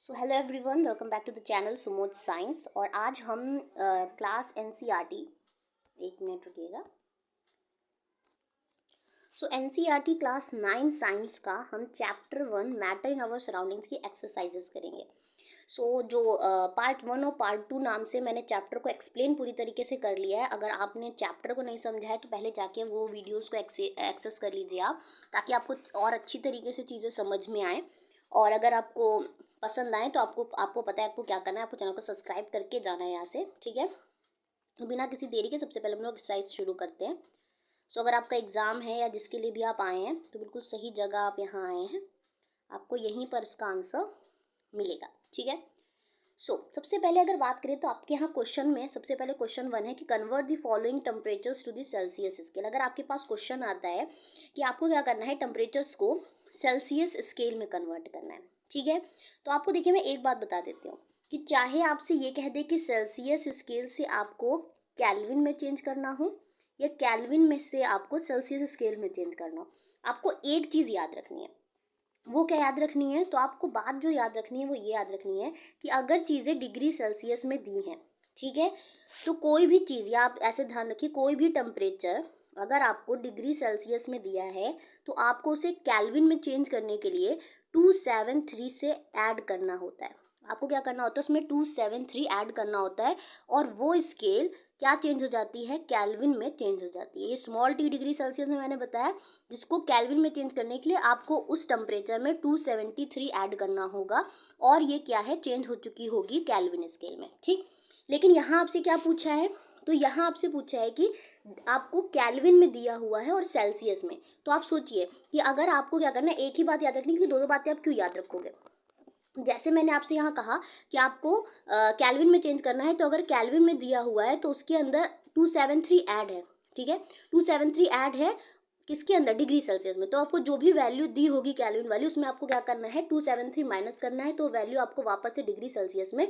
So hello everyone, welcome back to the channel Sumod science. और आज हम क्लास एनसीईआरटी, एक मिनट रुकिएगा। सो एनसीईआरटी क्लास 9 साइंस का हम chapter 1 matter in our surroundings की एक्सरसाइजेस करेंगे। जो पार्ट 1 और पार्ट 2 नाम से मैंने चैप्टर को एक्सप्लेन पूरी तरीके से कर लिया है। अगर आपने चैप्टर को नहीं समझा है तो पहले जाके वो वीडियोज़ को एक्सेस कर लीजिए आप, ताकि आपको और अच्छी तरीके से चीज़ें समझ में आए। और अगर आपको पसंद आए तो आपको पता है आपको क्या करना है। आपको चैनल को सब्सक्राइब करके जाना है यहाँ से, ठीक है। तो बिना किसी देरी के सबसे पहले हम लोग एक्सरसाइज शुरू करते हैं। अगर आपका एग्ज़ाम है या जिसके लिए भी आप आए हैं तो बिल्कुल सही जगह आप यहाँ आए हैं, आपको यहीं पर इसका आंसर मिलेगा, ठीक है। सबसे पहले अगर बात करें तो आपके यहाँ क्वेश्चन में सबसे पहले क्वेश्चन 1 है कि convert the following temperatures to the Celsius scale. अगर आपके पास क्वेश्चन आता है कि आपको क्या करना है, टेम्परेचर्स को सेल्सियस स्केल में कन्वर्ट करना है, ठीक है। तो आपको देखिए, मैं एक बात बता देती हूँ कि चाहे आपसे ये कह दे कि सेल्सियस स्केल से आपको कैल्विन में चेंज करना हो या कैल्विन में से आपको सेल्सियस स्केल में चेंज करना हो, आपको एक चीज़ याद रखनी है। वो क्या याद रखनी है? तो आपको बात जो याद रखनी है वो ये याद रखनी है कि अगर चीज़ें डिग्री सेल्सियस में दी हैं, ठीक है, तो कोई भी चीज़, या आप ऐसे ध्यान रखिए, कोई भी टेम्परेचर अगर आपको डिग्री सेल्सियस में दिया है तो आपको उसे कैल्विन में चेंज करने के लिए 273 से ऐड करना होता है। आपको क्या करना होता है? उसमें 273 ऐड करना होता है और वो स्केल क्या चेंज हो जाती है? कैल्विन में चेंज हो जाती है। ये स्मॉल टी डिग्री सेल्सियस में मैंने बताया, जिसको कैल्विन में चेंज करने के लिए आपको उस टेम्परेचर में 273 ऐड करना होगा और ये क्या है, चेंज हो चुकी होगी कैल्विन स्केल में, ठीक। लेकिन यहाँ आपसे क्या पूछा है? तो यहाँ आपसे पूछा है कि आपको कैल्विन में दिया हुआ है और सेल्सियस में। तो आप सोचिए कि अगर आपको क्या करना है, एक ही बात याद रखनी, कि दो बातें आप क्यों याद रखोगे। जैसे मैंने आपसे यहाँ कहा कि आपको कैल्विन में चेंज करना है, तो अगर कैल्विन में दिया हुआ है तो उसके अंदर 273 ऐड है, ठीक है। 273 ऐड है किसके अंदर? डिग्री सेल्सियस में। तो आपको जो भी वैल्यू दी होगी कैल्विन वाली, उसमें आपको क्या करना है? 273 माइनस करना है, तो वैल्यू आपको वापस से डिग्री सेल्सियस में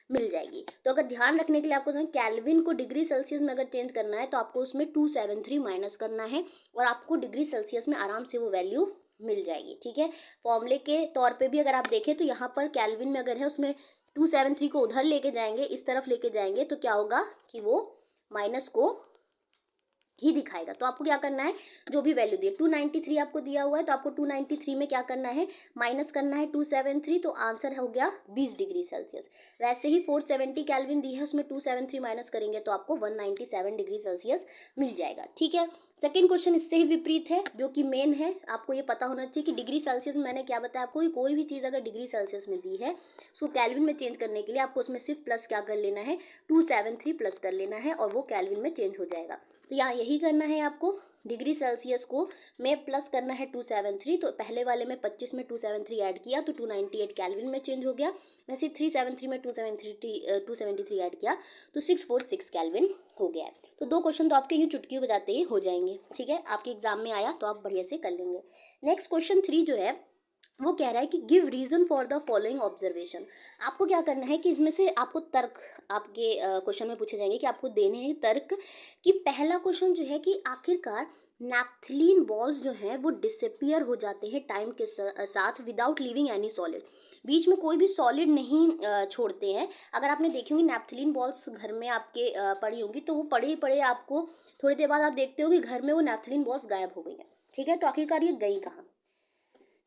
मिल जाएगी। तो अगर ध्यान रखने के लिए आपको कैल्विन को डिग्री सेल्सियस में अगर चेंज करना है तो आपको उसमें 273 माइनस करना है और आपको डिग्री सेल्सियस में आराम से वो वैल्यू मिल जाएगी, ठीक है। फॉर्मूले के तौर पे भी अगर आप देखें तो यहाँ पर कैल्विन में अगर है, उसमें 273 को उधर लेके जाएंगे, इस तरफ लेके जाएंगे, तो क्या होगा कि वो माइनस को ही दिखाएगा। तो आपको क्या करना है, जो भी वैल्यू दी है, 293 आपको दिया हुआ है, तो आपको 293 में क्या करना है? माइनस करना है 273, तो आंसर हो गया 20 डिग्री सेल्सियस। वैसे ही 470 कैल्विन दी है, उसमें 273 माइनस करेंगे तो आपको 197 डिग्री सेल्सियस मिल जाएगा, ठीक है। सेकेंड क्वेश्चन इससे ही विपरीत है, जो कि मेन है। आपको ये पता होना चाहिए कि डिग्री सेल्सियस में मैंने क्या बताया आपको, कोई भी चीज़ अगर डिग्री सेल्सियस में दी है, उसको कैल्विन में चेंज करने के लिए आपको उसमें सिर्फ प्लस क्या कर लेना है? 273 प्लस कर लेना है और वो कैल्विन में चेंज हो जाएगा। तो यहाँ यही करना है आपको, डिग्री सेल्सियस को में प्लस करना है 273। तो पहले वाले में 25 में 273 ऐड किया तो 298 कैल्विन में चेंज हो गया। वैसे 373 में 273 ऐड किया तो 646 कैल्विन हो गया है। तो दो क्वेश्चन तो आपके यूँ चुटकी बजाते ही हो जाएंगे, ठीक है। आपके एग्जाम में आया तो आप बढ़िया से कर लेंगे। नेक्स्ट क्वेश्चन 3 जो है वो कह रहा है कि give reason for the following observation. आपको क्या करना है कि इसमें से आपको तर्क आपके क्वेश्चन में पूछे जाएंगे कि आपको देने हैं तर्क। कि पहला क्वेश्चन जो है कि आखिरकार नैप्थलीन बॉल्स जो हैं वो डिसअपियर हो जाते हैं टाइम के साथ विदाउट लिविंग एनी सॉलिड। बीच में कोई भी सॉलिड नहीं छोड़ते हैं। अगर आपने देखी होंगी नैप्थलीन बॉल्स घर में आपके पड़ी होंगी, तो वो पड़े ही पड़े आपको थोड़ी देर बाद आप देखते हो कि घर में वो नैप्थलीन बॉल्स गायब हो गई हैं, ठीक है। तो आखिरकार ये गई कहाँ,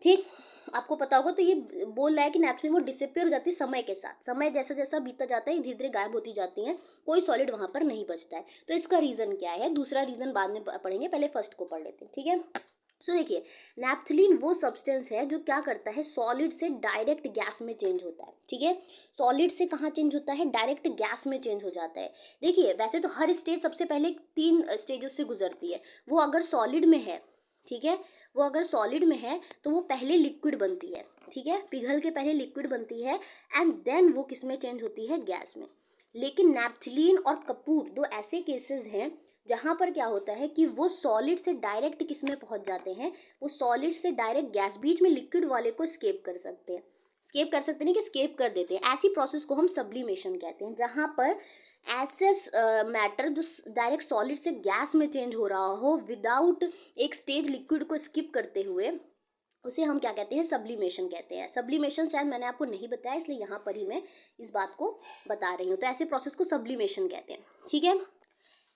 ठीक। आपको पता होगा। तो ये बोल रहा है कि नैप्थलीन वो डिसअपियर हो जाती है समय के साथ, समय जैसा जैसा बीतता जाता है धीरे धीरे गायब होती जाती हैं, कोई सॉलिड वहां पर नहीं बचता है। तो इसका रीजन क्या है? दूसरा रीजन बाद में पढ़ेंगे, पहले फर्स्ट को पढ़ लेते हैं, ठीक है। देखिए, नैप्थलीन वो सब्सटेंस है जो क्या करता है, सॉलिड से डायरेक्ट गैस में चेंज होता है, ठीक है। सॉलिड से कहाँ चेंज होता है? डायरेक्ट गैस में चेंज हो जाता है। देखिए, वैसे तो हर स्टेज सबसे पहले 3 स्टेजों से गुजरती है। वो अगर सॉलिड में है, ठीक है, वो अगर सॉलिड में है तो वो पहले लिक्विड बनती है, ठीक है, पिघल के पहले लिक्विड बनती है एंड देन वो किस में चेंज होती है? गैस में। लेकिन नैप्थलीन और कपूर दो ऐसे केसेस हैं जहाँ पर क्या होता है कि वो सॉलिड से डायरेक्ट किस में पहुँच जाते हैं? वो सॉलिड से डायरेक्ट गैस, बीच में लिक्विड वाले को स्केप कर सकते हैं। स्केप कर सकते नहीं कि स्केप कर देते हैं। ऐसी प्रोसेस को हम सब्लिमेशन कहते हैं, जहाँ पर ऐसे मैटर जो डायरेक्ट सॉलिड से गैस में चेंज हो रहा हो विदाउट एक स्टेज लिक्विड को स्किप करते हुए, उसे हम क्या कहते हैं, सब्लिमेशन कहते हैं। सब्लिमेशन शायद मैंने आपको नहीं बताया, इसलिए यहाँ पर ही मैं इस बात को बता रही हूँ। तो ऐसे प्रोसेस को सब्लिमेशन कहते हैं, ठीक है।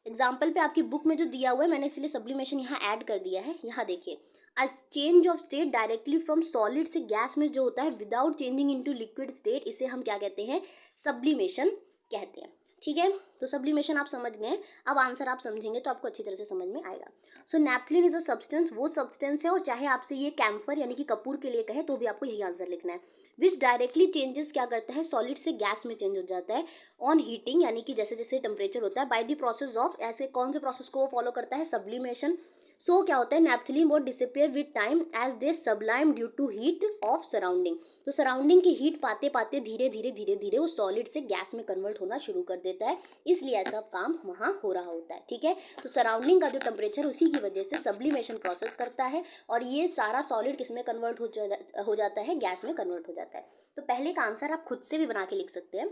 एग्जाम्पल पे आपकी बुक में जो दिया हुआ है, मैंने इसलिए सब्लिमेशन यहाँ ऐड कर दिया है। यहाँ देखिए, a change of state directly from solid से गैस में जो होता है without changing into liquid state, इसे हम क्या कहते हैं, सब्लिमेशन कहते हैं, ठीक है। तो सब्लिमेशन आप समझ गए। अब आंसर आप समझेंगे तो आपको अच्छी तरह से समझ में आएगा। सो नैप्थलीन इज अ सब्सटेंस, वो सब्सटेंस है, और चाहे आपसे ये कैम्फर यानी कि कपूर के लिए कहे तो भी आपको यही आंसर लिखना है। विच डायरेक्टली चेंजेस, क्या करता है, सॉलिड से गैस में चेंज हो जाता है ऑन हीटिंग, यानी कि जैसे जैसे टेम्परेचर होता है, बाय द प्रोसेस ऑफ, ऐसे कौन से प्रोसेस को वो फॉलो करता है, सब्लिमेशन। सो क्या होता है, नैप्थलीन वो disappear with time as they sublime due to heat of surrounding. तो सराउंडिंग की हीट पाते पाते धीरे धीरे धीरे धीरे वो सॉलिड से गैस में कन्वर्ट होना शुरू कर देता है, इसलिए ऐसा काम वहाँ हो रहा होता है, ठीक है। तो सराउंडिंग का जो टेम्परेचर उसी की वजह से सब्लिमेशन प्रोसेस करता है, और ये सारा सॉलिड किस में कन्वर्ट हो जाता है, गैस में कन्वर्ट हो जाता है। तो पहले का आंसर आप खुद से भी बना के लिख सकते हैं,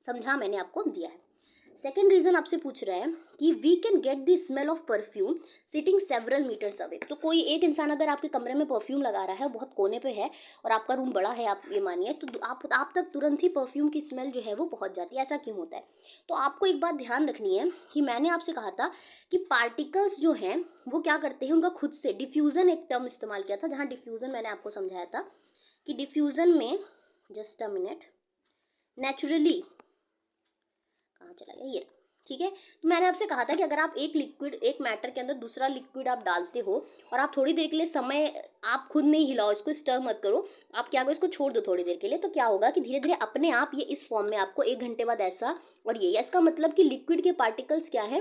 समझा मैंने आपको दिया है। सेकेंड रीजन आपसे पूछ रहे हैं कि we can get the smell of perfume sitting several metres away. तो कोई एक इंसान अगर आपके कमरे में परफ्यूम लगा रहा है, बहुत कोने पे है, और आपका रूम बड़ा है, आप ये मानिए, तो आप तक तुरंत ही परफ्यूम की स्मेल जो है वो पहुंच जाती है। ऐसा क्यों होता है? तो आपको एक बात ध्यान रखनी है कि मैंने आपसे कहा था कि पार्टिकल्स जो हैं वो क्या करते हैं, उनका खुद से डिफ्यूज़न, एक टर्म इस्तेमाल किया था, जहाँ डिफ्यूज़न मैंने आपको समझाया था कि डिफ्यूज़न में, जस्ट अ मिनट, नेचुरली, कहाँ चला गया ये, ठीक है। तो मैंने आपसे कहा था कि अगर आप एक लिक्विड, एक मैटर के अंदर दूसरा लिक्विड आप डालते हो, और आप थोड़ी देर के लिए समय, आप खुद नहीं हिलाओ इसको, स्टर मत करो, आप क्या करो, इसको छोड़ दो थोड़ी देर के लिए, तो क्या होगा कि धीरे धीरे अपने आप ये इस फॉर्म में आपको 1 घंटे बाद ऐसा, और ये इसका मतलब कि लिक्विड के पार्टिकल्स क्या है,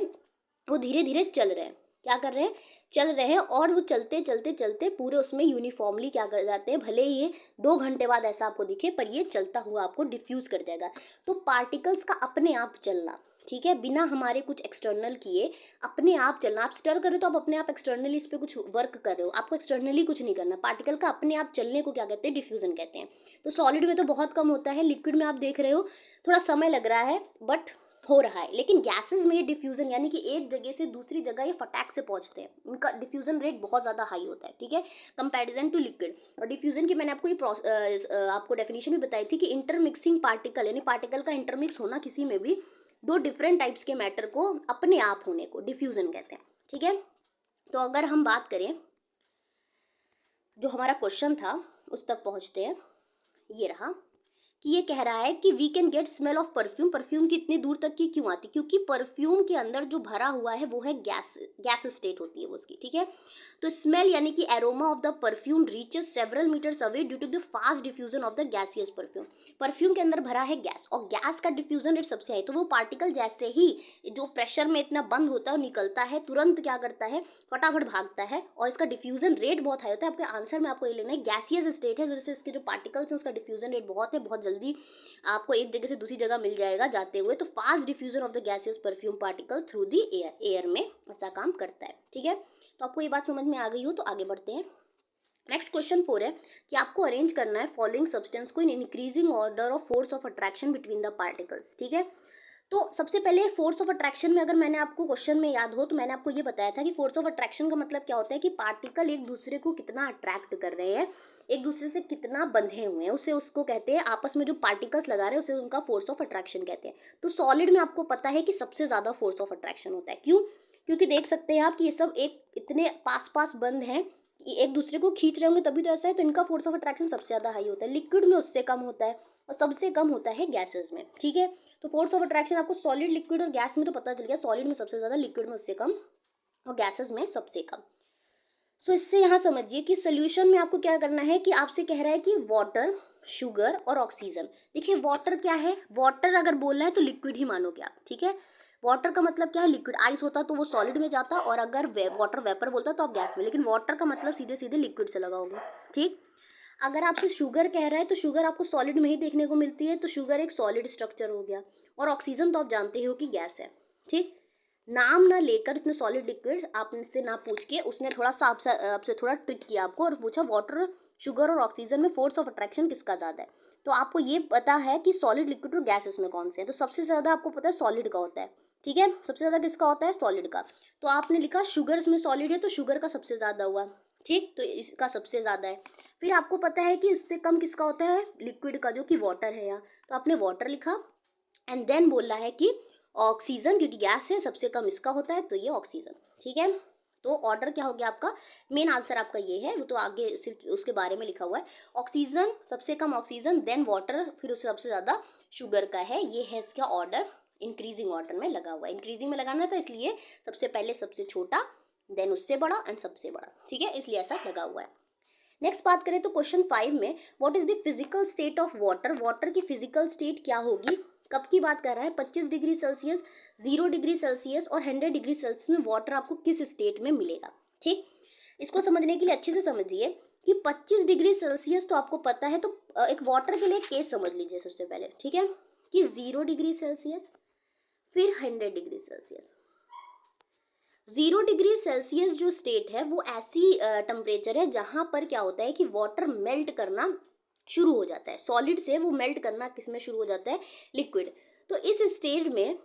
वो धीरे धीरे चल रहे हैं, क्या कर रहे हैं, चल रहे हैं, और वो चलते चलते चलते पूरे उसमें यूनिफॉर्मली क्या कर जाते हैं, भले ही ये 2 घंटे बाद ऐसा आपको दिखे, पर ये चलता हुआ आपको डिफ्यूज़ कर जाएगा। तो पार्टिकल्स का अपने आप चलना, ठीक है, बिना हमारे कुछ एक्सटर्नल किए अपने आप चलना। आप स्टर करो तो आप अपने आप एक्सटर्नली इस पर कुछ वर्क कर रहे हो, आपको एक्सटर्नली कुछ नहीं करना। पार्टिकल का अपने आप चलने को क्या कहते हैं, डिफ्यूजन कहते हैं। तो सॉलिड में तो बहुत कम होता है, लिक्विड में आप देख रहे हो थोड़ा समय लग रहा है, बट हो रहा है। लेकिन गैसेस में ये डिफ्यूजन, यानी कि एक जगह से दूसरी जगह ये फटाक से पहुंचते हैं, उनका डिफ्यूजन रेट बहुत ज़्यादा हाई होता है, ठीक है, कंपैरिजन टू लिक्विड। और डिफ्यूजन की मैंने आपको आपको डेफिनेशन भी बताई थी कि इंटरमिक्सिंग पार्टिकल, यानी पार्टिकल का इंटरमिक्स होना किसी में भी दो डिफरेंट टाइप्स के मैटर को अपने आप होने को डिफ्यूजन कहते हैं, ठीक है। तो अगर हम बात करें, जो हमारा क्वेश्चन था उस तक पहुंचते हैं। ये रहा कि ये कह रहा है कि we can get smell of perfume. Perfume की इतनी दूर तक की क्यों आती? क्योंकि परफ्यूम के अंदर जो भरा हुआ है वो है गैस, गैस स्टेट होती है वो उसकी, ठीक है। तो स्मेल यानी कि aroma of the perfume reaches several metres away due to the fast diffusion of the gaseous perfume. Perfume के अंदर भरा है गैस, और गैस का डिफ्यूजन रेट सबसे हाई, तो वो पार्टिकल जैसे ही जो प्रेशर में इतना बंद होता है, निकलता है, तुरंत क्या करता है, फटाफट भागता है, और इसका डिफ्यूजन रेट बहुत हाई होता है। आपके आंसर में आपको ये लेना है गैसियस स्टेट है, जैसे इसके जो पार्टिकल्स हैं उसका डिफ्यूजन रेट बहुत है, बहुत जल्दी आपको एक जगह से दूसरी जगह मिल जाएगा जाते हुए। तो fast diffusion of the gaseous perfume particles through the air, air में ऐसा काम करता है, ठीक है। तो आपको ये बात समझ में आ गई हो तो आगे बढ़ते हैं। नेक्स्ट क्वेश्चन 4 है कि आपको अरेंज करना है फॉलोइंग सब्सटेंस को in increasing order of force of attraction between the particles, ठीक है। तो सबसे पहले फोर्स ऑफ अट्रैक्शन में, अगर मैंने आपको क्वेश्चन में याद हो तो मैंने आपको ये बताया था कि फोर्स ऑफ अट्रैक्शन का मतलब क्या होता है कि पार्टिकल एक दूसरे को कितना अट्रैक्ट कर रहे हैं, एक दूसरे से कितना बंधे हुए हैं, उसे उसको कहते हैं, आपस में जो पार्टिकल्स लगा रहे हैं उसे उनका फोर्स ऑफ अट्रैक्शन कहते हैं। तो सॉलिड में आपको पता है कि सबसे ज़्यादा फोर्स ऑफ अट्रैक्शन होता है। क्यों? क्योंकि देख सकते हैं आप कि ये सब एक इतने पास पास बंद हैं कि एक दूसरे को खींच रहे होंगे तभी तो ऐसा है, तो इनका फोर्स ऑफ अट्रैक्शन सबसे ज़्यादा हाई होता है। लिक्विड में उससे कम होता है, और सबसे कम होता है गैसेस में, ठीक है। तो फोर्स ऑफ अट्रैक्शन आपको सॉलिड, लिक्विड और गैस में तो पता चल गया, सॉलिड में सबसे ज़्यादा, लिक्विड में उससे कम, और गैसेस में सबसे कम। सो इससे यहाँ समझिए कि सोल्यूशन में आपको क्या करना है कि आपसे कह रहा है कि वाटर, शुगर और ऑक्सीजन। देखिए वाटर क्या है, वाटर अगर बोलना है तो लिक्विड ही मानोगे आप, ठीक है। वाटर का मतलब क्या है, लिक्विड। आइस होता तो वो सॉलिड में जाता, और अगर वाटर वेपर बोलता तो आप गैस में, लेकिन वाटर का मतलब सीधे सीधे लिक्विड से लगाओगे, ठीक। अगर आपसे शुगर कह रहा है तो शुगर आपको सॉलिड में ही देखने को मिलती है, तो शुगर एक सॉलिड स्ट्रक्चर हो गया, और ऑक्सीजन तो आप जानते हो कि गैस है, ठीक। नाम ना लेकर उसने सॉलिड लिक्विड आपसे ना पूछ के उसने थोड़ा सा आपसे थोड़ा ट्रिक किया आपको, और पूछा वाटर, शुगर और ऑक्सीजन में फोर्स ऑफ अट्रैक्शन किसका ज़्यादा है। तो आपको ये पता है कि सॉलिड, लिक्विड और गैसेस में कौन से हैं, तो सबसे ज़्यादा आपको पता है सॉलिड का होता है, ठीक है। सबसे ज़्यादा किसका होता है, सॉलिड का। तो आपने लिखा शुगर में सॉलिड है तो शुगर का सबसे ज़्यादा हुआ, ठीक, तो इसका सबसे ज़्यादा है। फिर आपको पता है कि उससे कम किसका होता है, लिक्विड का, जो कि वाटर है यहाँ, तो आपने वाटर लिखा एंड देन बोला है कि ऑक्सीजन, क्योंकि गैस है, सबसे कम इसका होता है, तो ये ऑक्सीजन। ठीक है, तो ऑर्डर क्या हो गया आपका, मेन आंसर आपका ये है, वो तो आगे सिर्फ उसके बारे में लिखा हुआ है। ऑक्सीजन, सबसे कम ऑक्सीजन, देन वाटर, फिर उससे सबसे ज़्यादा शुगर का है। ये है इसका ऑर्डर, इंक्रीजिंग ऑर्डर में लगा हुआ है। इंक्रीजिंग में लगाना था, इसलिए सबसे पहले सबसे छोटा, देन उससे बड़ा एंड सबसे बड़ा। ठीक है, इसलिए ऐसा लगा हुआ है। नेक्स्ट बात करें तो क्वेश्चन 5 में, what is the physical state of water, water की फिजिकल स्टेट क्या होगी, कब की बात कर रहा है, 25 डिग्री सेल्सियस, 0 डिग्री सेल्सियस और 100 डिग्री सेल्सियस में वाटर आपको किस स्टेट में मिलेगा। ठीक, इसको समझने के लिए अच्छे से समझिए कि 25 डिग्री सेल्सियस तो आपको पता है, तो एक वाटर के लिए केस समझ लीजिए सबसे पहले। ठीक है, कि 0 डिग्री सेल्सियस, फिर 100 डिग्री सेल्सियस। 0 डिग्री सेल्सियस जो स्टेट है वो ऐसी टेम्परेचर है जहाँ पर क्या होता है कि वाटर मेल्ट करना शुरू हो जाता है, सॉलिड से वो मेल्ट करना किस में शुरू हो जाता है, लिक्विड। तो इस स्टेट में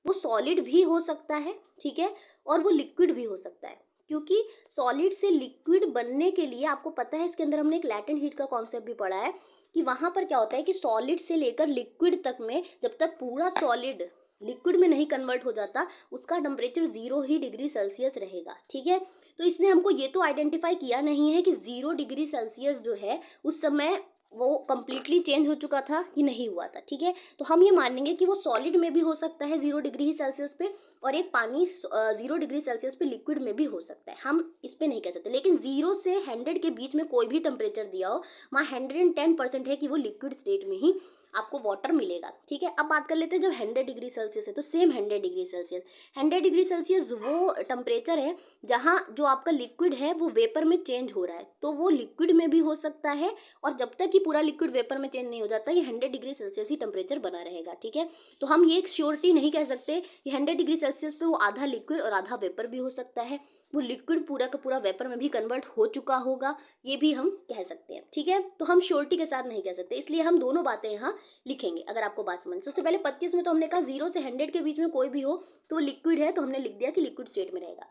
वो सॉलिड भी हो सकता है, ठीक है, और वो लिक्विड भी हो सकता है, क्योंकि सॉलिड से लिक्विड बनने के लिए आपको पता है, इसके अंदर हमने एक लैटेंट हीट का कॉन्सेप्ट भी पढ़ा है कि वहाँ पर क्या होता है कि सॉलिड से लेकर लिक्विड तक में जब तक पूरा सॉलिड लिक्विड में नहीं कन्वर्ट हो जाता, उसका टेम्परेचर 0 ही डिग्री सेल्सियस रहेगा। ठीक है, तो इसने हमको ये तो आइडेंटिफाई किया नहीं है कि 0 डिग्री सेल्सियस जो है उस समय वो कम्प्लीटली चेंज हो चुका था कि नहीं हुआ था। ठीक है, तो हम ये मानेंगे कि वो सॉलिड में भी हो सकता है 0 डिग्री सेल्सियस पे, और एक पानी 0 डिग्री सेल्सियस पे लिक्विड में भी हो सकता है, हम इस पे नहीं कह सकते। लेकिन 0 से 100 के बीच में कोई भी टेम्परेचर दिया हो, वहाँ 110% है कि वो लिक्विड स्टेट में ही आपको वाटर मिलेगा। ठीक है, अब बात कर लेते हैं जब 100 डिग्री सेल्सियस है, तो same 100 degree Celsius, 100 degree Celsius वो टेम्परेचर है जहाँ जो आपका लिक्विड है वो वेपर में चेंज हो रहा है, तो वो लिक्विड में भी हो सकता है, और जब तक कि पूरा लिक्विड वेपर में चेंज नहीं हो जाता, ये 100 डिग्री सेल्सियस ही टेम्परेचर बना रहेगा। ठीक है, तो हम ये एक श्योरिटी नहीं कह सकते कि 100 डिग्री सेल्सियस पे वो आधा लिक्विड और आधा वेपर भी हो सकता है, वो लिक्विड पूरा का पूरा वेपर में भी कन्वर्ट हो चुका होगा, ये भी हम कह सकते हैं। ठीक है, तो हम श्योरिटी के साथ नहीं कह सकते, इसलिए हम दोनों बातें यहाँ लिखेंगे। अगर आपको बात समझ, सबसे पहले 25 में तो हमने कहा 0 से 100 के बीच में कोई भी हो तो लिक्विड है, तो हमने लिख दिया कि लिक्विड स्टेट में रहेगा।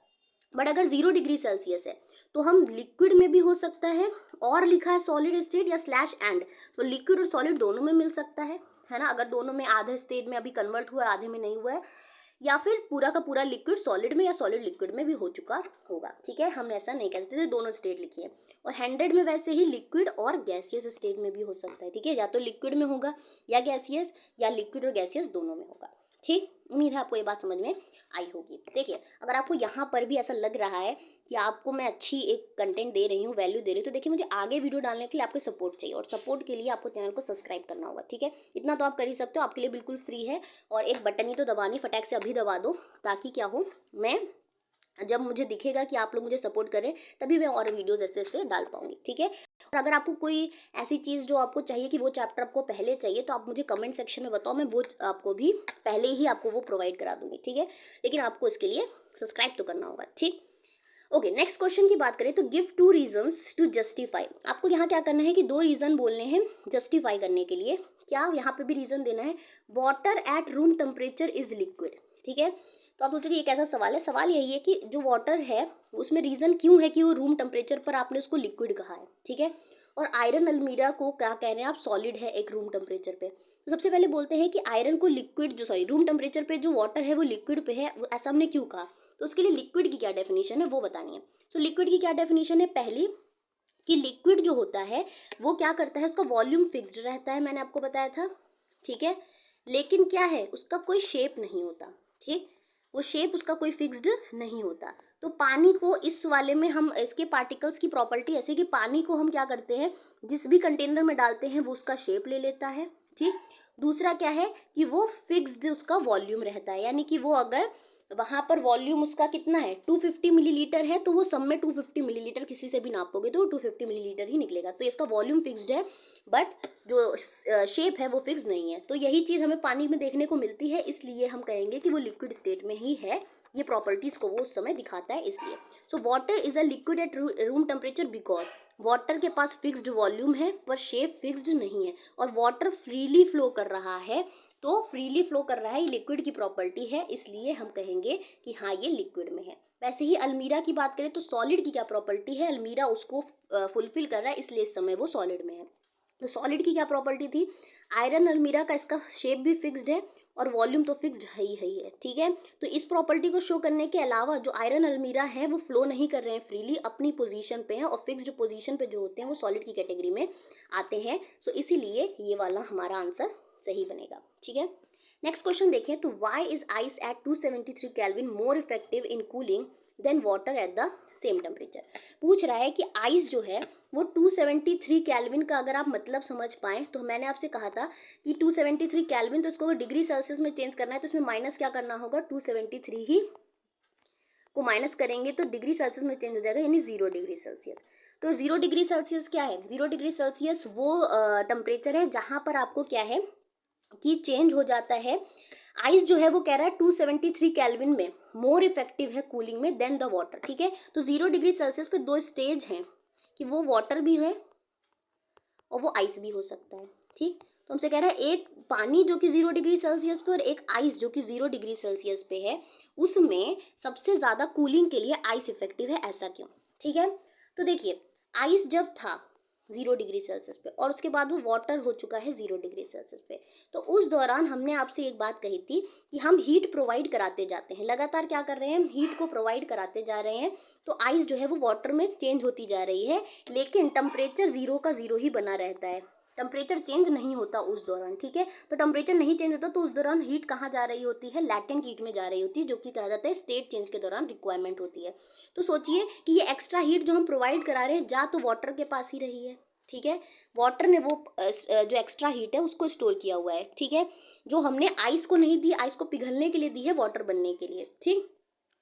बट अगर 0 डिग्री सेल्सियस है तो हम लिक्विड में भी हो सकता है, और लिखा है सॉलिड स्टेट या स्लैश एंड, तो लिक्विड और सॉलिड दोनों में मिल सकता है ना, अगर दोनों में आधे स्टेट में अभी कन्वर्ट हुआ है, आधे में नहीं हुआ है, या फिर पूरा का पूरा लिक्विड सॉलिड में या सॉलिड लिक्विड में भी हो चुका होगा। ठीक है, हमने ऐसा नहीं कह सकते, दोनों स्टेट लिखिए। और 100 में वैसे ही लिक्विड और गैसियस स्टेट में भी हो सकता है। ठीक है, या तो लिक्विड में होगा या गैसियस, या लिक्विड और गैसियस दोनों में होगा। ठीक, उम्मीद है आपको ये बात समझ में आई होगी। देखिए, अगर आपको यहाँ पर भी ऐसा लग रहा है कि आपको मैं अच्छी एक कंटेंट दे रही हूँ, वैल्यू दे रही हूँ, तो देखिए मुझे आगे वीडियो डालने के लिए आपको सपोर्ट चाहिए, और सपोर्ट के लिए आपको चैनल को सब्सक्राइब करना होगा। ठीक है, इतना तो आप कर ही सकते हो, आपके लिए बिल्कुल फ्री है, और एक बटन ही तो दबानी, फटाक से अभी दबा दो, ताकि क्या हो, मैं जब मुझे दिखेगा कि आप लोग मुझे सपोर्ट करें, तभी मैं और वीडियोस ऐसे ऐसे डाल पाऊंगी। ठीक है, और अगर आपको कोई ऐसी चीज़ जो आपको चाहिए कि वो चैप्टर आपको पहले चाहिए, तो आप मुझे कमेंट सेक्शन में बताओ, मैं वो आपको भी पहले ही आपको वो प्रोवाइड करा दूंगी। ठीक है, लेकिन आपको इसके लिए सब्सक्राइब तो करना होगा। ठीक, ओके, नेक्स्ट क्वेश्चन की बात करें तो गिव 2 रीजंस टू जस्टिफाई। आपको यहाँ क्या करना है कि 2 रीजन बोलने हैं जस्टिफाई करने के लिए। क्या यहाँ पे भी रीजन देना है, water at room temperature is liquid. ठीक है, तो आप सोचोगे ये कैसा सवाल है, सवाल यही है कि जो वाटर है उसमें रीजन क्यों है कि वो रूम टेम्परेचर पर आपने उसको लिक्विड कहा है। ठीक है, और आयरन अलमीरा को क्या कह रहे हैं आप, सॉलिड है एक रूम टेम्परेचर पे। तो सबसे पहले बोलते हैं कि आयरन को लिक्विड, जो सॉरी रूम टेम्परेचर पे जो वाटर है वो लिक्विड पे है, ऐसा हमने क्यों कहा, तो उसके लिए लिक्विड की क्या डेफिनेशन है वो बतानी है। सो लिक्विड की क्या डेफिनेशन है, पहली कि लिक्विड जो होता है वो क्या करता है, उसका वॉल्यूम फिक्स्ड रहता है, मैंने आपको बताया था। ठीक है, लेकिन क्या है, उसका कोई शेप नहीं होता। ठीक, वो शेप उसका कोई फिक्स्ड नहीं होता। तो पानी को इस वाले में हम, इसके पार्टिकल्स की प्रॉपर्टी ऐसे कि पानी को हम क्या करते हैं, जिस भी कंटेनर में डालते हैं वो उसका शेप ले लेता है। ठीक, दूसरा क्या है कि वो फिक्स्ड उसका वॉल्यूम रहता है, यानी कि वो अगर वहाँ पर वॉल्यूम उसका कितना है 250 मिलीलीटर है, तो वो सब में 250 मिलीलीटर किसी से भी नापोगे तो 250 मिलीलीटर ही निकलेगा। तो इसका वॉल्यूम फिक्स्ड है, बट जो शेप है वो फिक्स नहीं है। तो यही चीज़ हमें पानी में देखने को मिलती है, इसलिए हम कहेंगे कि वो लिक्विड स्टेट में ही है, ये प्रॉपर्टीज़ को वो उस समय दिखाता है इसलिए। So water is a liquid at room temperature because water के पास फिक्स्ड वॉल्यूम है पर शेप फिक्स्ड नहीं है, और वाटर फ्रीली फ्लो कर रहा है, तो फ्रीली फ्लो कर रहा है, ये लिक्विड की प्रॉपर्टी है, इसलिए हम कहेंगे कि हाँ ये लिक्विड में है। वैसे ही अलमीरा की बात करें तो सॉलिड की क्या प्रॉपर्टी है, अलमीरा उसको फुलफिल कर रहा है, इसलिए इस समय वो सॉलिड में है। तो सॉलिड की क्या प्रॉपर्टी थी, आयरन अलमीरा का इसका शेप भी फिक्स्ड है और वॉल्यूम तो फिक्स्ड है ही है, ठीक है। तो इस प्रॉपर्टी को शो करने के अलावा जो आयरन अलमीरा है वो फ्लो नहीं कर रहे हैं फ्रीली, अपनी पोजीशन पे हैं और फिक्स्ड पोजीशन पे जो होते हैं वो सॉलिड की कैटेगरी में आते हैं। सो इसीलिए ये वाला हमारा आंसर सही बनेगा, ठीक है। नेक्स्ट क्वेश्चन देखें तो why is ice at 273 kelvin more effective in cooling than water at the same temperature. पूछ रहा है कि आइस जो है वो 273 केल्विन का अगर आप मतलब समझ पाएँ तो मैंने आपसे कहा था कि 273 केल्विन, तो इसको डिग्री सेल्सियस में चेंज करना है तो इसमें माइनस क्या करना होगा, 273 ही को माइनस करेंगे तो डिग्री सेल्सियस में चेंज हो जाएगा, यानी 0 डिग्री सेल्सियस। तो 0 डिग्री सेल्सियस क्या है, 0 डिग्री सेल्सियस वो टेम्परेचर है जहाँ पर आपको क्या है कि चेंज हो जाता है। आइस जो है वो कह रहा है 273 केल्विन में मोर इफेक्टिव है कूलिंग में देन द वाटर, ठीक है। तो 0 डिग्री सेल्सियस पे दो स्टेज हैं कि वो वाटर भी है और वो आइस भी हो सकता है, ठीक। तो हमसे कह रहा है एक पानी जो कि 0 डिग्री सेल्सियस पे और एक आइस जो कि 0 डिग्री सेल्सियस पे है, उसमें सबसे ज़्यादा कूलिंग के लिए आइस इफेक्टिव है, ऐसा क्यों, ठीक है। तो देखिए आइस जब था 0 डिग्री सेल्सियस पे और उसके बाद वो वाटर हो चुका है 0 डिग्री सेल्सियस पे, तो उस दौरान हमने आपसे एक बात कही थी कि हम हीट प्रोवाइड कराते जाते हैं, लगातार क्या कर रहे हैं, हम हीट को प्रोवाइड कराते जा रहे हैं। तो आइस जो है वो वाटर में चेंज होती जा रही है, लेकिन टेम्परेचर 0 का 0 ही बना रहता है, टेम्परेचर चेंज नहीं होता उस दौरान, ठीक है। तो टेम्परेचर नहीं चेंज होता तो उस दौरान हीट कहाँ जा रही होती है, लैटेंट हीट में जा रही होती है, जो कि कहा जाता है स्टेट चेंज के दौरान रिक्वायरमेंट होती है। तो सोचिए कि ये एक्स्ट्रा हीट जो हम प्रोवाइड करा रहे हैं जा तो वाटर के पास ही रही है, ठीक है। वाटर ने वो जो एक्स्ट्रा हीट है उसको स्टोर किया हुआ है, ठीक है। जो हमने आइस को नहीं दी, आइस को पिघलने के लिए दी है, वाटर बनने के लिए, ठीक।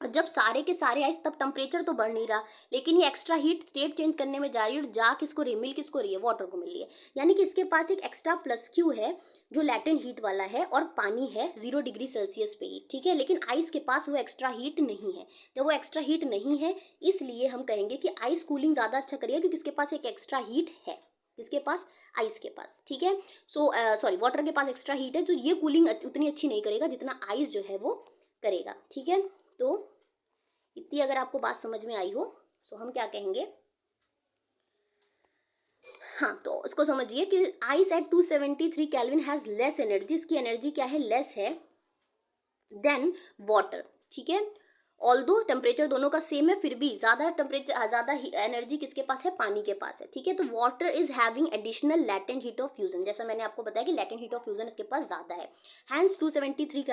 और जब सारे के सारे आइस, तब टेम्परेचर तो बढ़ नहीं रहा, लेकिन ये एक्स्ट्रा हीट स्टेट चेंज करने में जा रही है और जा किसको रही है, मिल किसको रही है, वाटर को मिल रही है। यानी कि इसके पास एक एक्स्ट्रा प्लस क्यू है जो लैटेंट हीट वाला है और पानी है 0 डिग्री सेल्सियस पे ही, ठीक है। लेकिन आइस के पास वो एक्स्ट्रा हीट नहीं है। जब वो एक्स्ट्रा हीट नहीं है इसलिए हम कहेंगे कि आइस कूलिंग ज़्यादा अच्छा करेगा, क्योंकि इसके पास एक एक्स्ट्रा हीट है, किसके पास, आइस के पास, ठीक है। सॉरी वाटर के पास एक्स्ट्रा हीट है, तो ये कूलिंग उतनी अच्छी नहीं करेगा जितना आइस जो है वो करेगा, ठीक है। तो इतनी अगर आपको बात समझ में आई हो सो हम क्या कहेंगे, हाँ तो इसको समझिए कि ice at 273 kelvin has less energy, इसकी एनर्जी क्या है, लेस है देन वाटर, ठीक है। ऑल्दो टेम्परेचर दोनों का सेम है, फिर भी ज़्यादा टेम्परेचर, ज़्यादा एनर्जी किसके पास है, पानी के पास है, ठीक है। तो water is having additional latent heat of fusion, जैसा मैंने आपको बताया कि लैटेंट हीट ऑफ फ्यूजन इसके पास ज़्यादा है। हैंस 273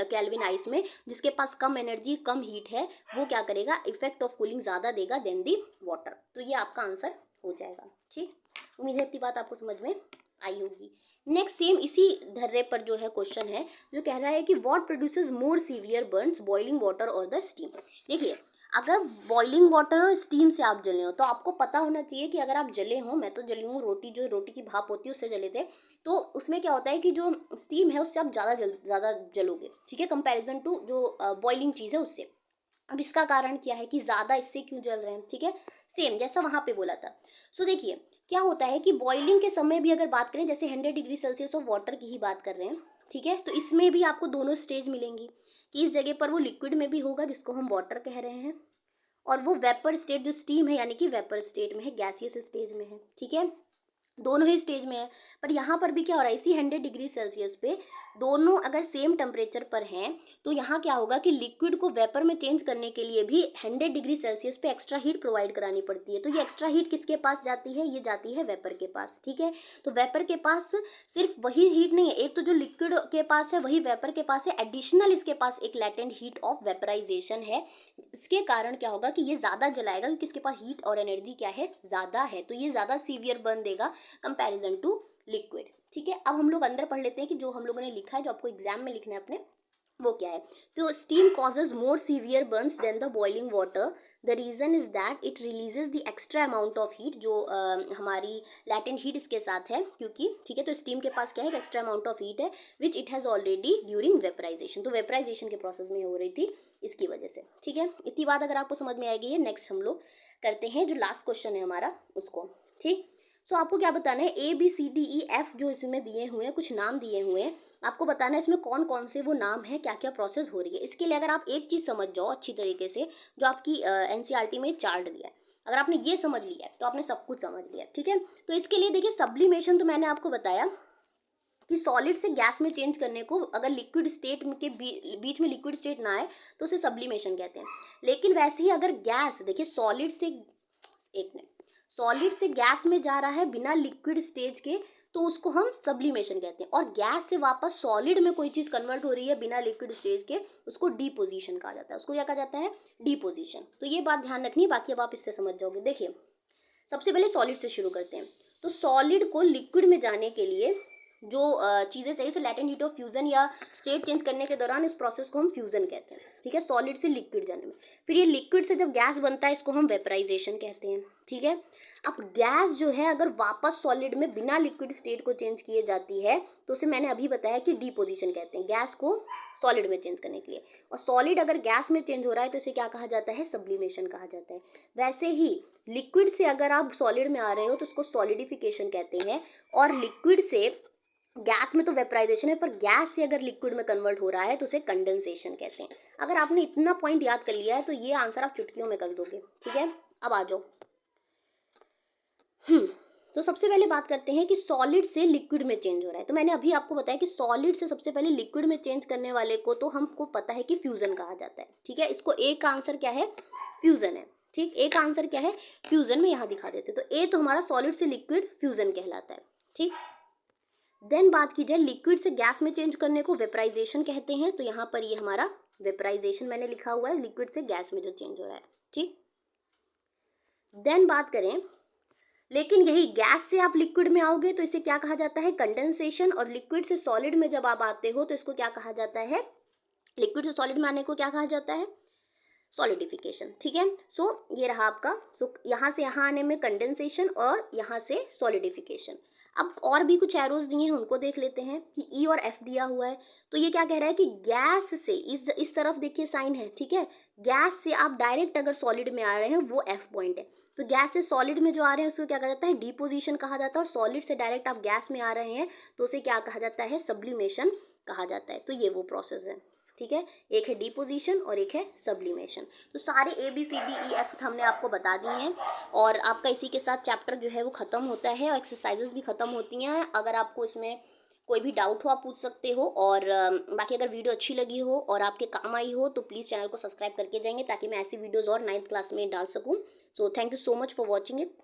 केल्विन आइस में जिसके पास कम एनर्जी कम हीट है वो क्या करेगा, इफेक्ट ऑफ कूलिंग ज़्यादा देगा देन दी वाटर। तो ये आपका आंसर हो जाएगा, ठीक। उम्मीद है इतनी बात आपको समझ में आई होगी। नेक्स्ट सेम इसी धर्रे पर जो है क्वेश्चन है जो कह रहा है कि what produces more severe Burns, boiling water और द स्टीम। देखिए अगर बॉइलिंग वाटर और स्टीम से आप जले हो तो आपको पता होना चाहिए कि अगर आप जले हो, मैं तो जली हूँ, रोटी की भाप होती है उससे जले थे, तो उसमें क्या होता है कि जो स्टीम है उससे आप ज़्यादा जलोगे, ठीक है, कंपेरिजन टू जो बॉइलिंग चीज़ है उससे। अब इसका कारण क्या है कि ज़्यादा इससे क्यों जल रहे हैं, ठीक है, सेम जैसा वहाँ पे बोला था। सो देखिए क्या होता है कि बॉइलिंग के समय भी अगर बात करें, जैसे 100 डिग्री सेल्सियस ऑफ वाटर की ही बात कर रहे हैं, ठीक है, तो इसमें भी आपको दोनों स्टेज मिलेंगी कि इस जगह पर वो लिक्विड में भी होगा जिसको हम वाटर कह रहे हैं, और वो वेपर स्टेट जो स्टीम है यानी कि वेपर स्टेट में है, गैसियस स्टेज में है, ठीक है, दोनों ही स्टेज में है। पर यहाँ पर भी क्या हो रहा है, इसी 100 डिग्री सेल्सियस पे दोनों अगर सेम टेम्परेचर पर हैं तो यहाँ क्या होगा कि लिक्विड को वेपर में चेंज करने के लिए भी 100 डिग्री सेल्सियस पे एक्स्ट्रा हीट प्रोवाइड करानी पड़ती है। तो ये एक्स्ट्रा हीट किसके पास जाती है, ये जाती है वेपर के पास, ठीक है। तो वेपर के पास सिर्फ वही हीट नहीं है, एक तो जो लिक्विड के पास है वही वेपर के पास है, एडिशनल इसके पास एक लैटेंट हीट ऑफ वेपराइजेशन है। इसके कारण क्या होगा कि ये ज़्यादा जलाएगा क्योंकि इसके पास हीट और एनर्जी क्या है, ज़्यादा है, तो ये ज़्यादा सीवियर बर्न देगा कंपैरिजन टू लिक्विड, ठीक है। अब हम लोग अंदर पढ़ लेते हैं कि जो हम लोगों ने लिखा है, जो आपको एग्जाम में लिखना है अपने, वो क्या है। तो steam causes more severe burns than the boiling water, the reason is that it releases the extra amount of heat, जो हमारी लैटेंट हीट इसके साथ है क्योंकि, ठीक है, तो स्टीम के पास क्या है, एक्स्ट्रा अमाउंट ऑफ हीट है which it has already during vaporisation, तो वेपराइजेशन के प्रोसेस में हो रही थी इसकी वजह से, ठीक है। इतनी बात अगर आपको समझ में आएगी है, नेक्स्ट हम लोग करते हैं जो लास्ट क्वेश्चन है हमारा उसको, ठीक। सो आपको क्या बताना है, ABCDEF जो इसमें दिए हुए हैं, कुछ नाम दिए हुए हैं, आपको बताना है इसमें कौन कौन से वो नाम है, क्या क्या प्रोसेस हो रही है। इसके लिए अगर आप एक चीज़ समझ जाओ अच्छी तरीके से, जो आपकी NCERT में चार्ट दिया है, अगर आपने ये समझ लिया है तो आपने सब कुछ समझ लिया, ठीक है। तो इसके लिए देखिए सब्लिमेशन तो मैंने आपको बताया कि सॉलिड से गैस में चेंज करने को, अगर लिक्विड स्टेट के बीच में लिक्विड स्टेट ना आए तो उसे सब्लिमेशन कहते हैं। लेकिन वैसे ही अगर गैस, देखिए सॉलिड से, एक मिनट, सॉलिड से गैस में जा रहा है बिना लिक्विड स्टेज के, तो उसको हम सब्लिमेशन कहते हैं। और गैस से वापस सॉलिड में कोई चीज़ कन्वर्ट हो रही है बिना लिक्विड स्टेज के, उसको डिपोजिशन कहा जाता है। उसको क्या कहा जाता है, डिपोजिशन। तो ये बात ध्यान रखनी, बाकी अब आप इससे समझ जाओगे। देखिए सबसे पहले सॉलिड से शुरू करते हैं। तो सॉलिड को लिक्विड में जाने के लिए जो चीज़ें चाहिए, उसे लैटेंट हीट ऑफ फ्यूजन या स्टेट चेंज करने के दौरान इस प्रोसेस को हम फ्यूजन कहते हैं, ठीक है, सॉलिड से लिक्विड जाने में। फिर ये लिक्विड से जब गैस बनता है इसको हम वेपराइजेशन कहते हैं, ठीक है। अब गैस जो है अगर वापस सॉलिड में बिना लिक्विड स्टेट को चेंज किए जाती है तो उसे मैंने अभी बताया कि डिपोजिशन कहते हैं, गैस को सॉलिड में चेंज करने के लिए। और सॉलिड अगर गैस में चेंज हो रहा है तो इसे क्या कहा जाता है, सब्लिमेशन कहा जाता है। वैसे ही लिक्विड से अगर आप सॉलिड में आ रहे हो तो उसको सॉलिडिफिकेशन कहते हैं। और लिक्विड से गैस में तो वेपराइजेशन है, पर गैस से अगर लिक्विड में कन्वर्ट हो रहा है तो उसे कंडेंसेशन कहते हैं। अगर आपने इतना पॉइंट याद कर लिया है तो ये आंसर आप चुटकियों में कर दोगे, ठीक है। अब आ जाओ। तो सबसे पहले बात करते हैं कि सॉलिड से लिक्विड में चेंज हो रहा है। तो मैंने अभी आपको बताया कि सॉलिड से सबसे पहले लिक्विड में चेंज करने वाले को तो हमको पता है कि फ्यूजन कहा जाता है, ठीक है। इसको ए का आंसर क्या है, फ्यूजन है, ठीक। ए का आंसर क्या है, फ्यूजन। में यहाँ दिखा देते। तो ए तो हमारा सॉलिड से लिक्विड फ्यूजन कहलाता है, ठीक। देन बात की जाए लिक्विड से गैस में चेंज करने को वेपराइजेशन कहते हैं। तो यहाँ पर ये हमारा वेपराइजेशन मैंने लिखा हुआ है, लिक्विड से गैस में जो चेंज हो रहा है, ठीक। देन बात करें, लेकिन यही गैस से आप लिक्विड में आओगे तो इसे क्या कहा जाता है, कंडेंसेशन। और लिक्विड से सॉलिड में जब आप आते हो तो इसको क्या कहा जाता है, लिक्विड से सॉलिड में आने को क्या कहा जाता है, सॉलिडिफिकेशन, ठीक है। सो ये रहा आपका। सो यहाँ से यहाँ आने में कंडेंसेशन और यहाँ से सॉलिडिफिकेशन। अब और भी कुछ एरोज दिए हैं उनको देख लेते हैं कि ई और एफ दिया हुआ है। तो ये क्या कह रहा है कि गैस से इस तरफ देखिए साइन है, ठीक है। गैस से आप डायरेक्ट अगर सॉलिड में आ रहे हैं वो एफ पॉइंट है। तो गैस से सॉलिड में जो आ रहे हैं उसको क्या कहा जाता है, डिपोजिशन कहा जाता है। और सॉलिड से डायरेक्ट आप गैस में आ रहे हैं तो उसे क्या कहा जाता है, सब्लिमेशन कहा जाता है। तो ये वो प्रोसेस है, ठीक है। एक है डिपोजिशन और एक है सब्लिमेशन। तो सारे ABCDEF हमने आपको बता दिए हैं। और आपका इसी के साथ चैप्टर जो है वो ख़त्म होता है और एक्सरसाइजेस भी ख़त्म होती हैं। अगर आपको इसमें कोई भी डाउट हो आप पूछ सकते हो। और बाकी अगर वीडियो अच्छी लगी हो और आपके काम आई हो तो प्लीज़ चैनल को सब्सक्राइब करके जाएंगे ताकि मैं ऐसी वीडियोज़ और 9th क्लास में डाल सकूँ। So thank you so much for watching it.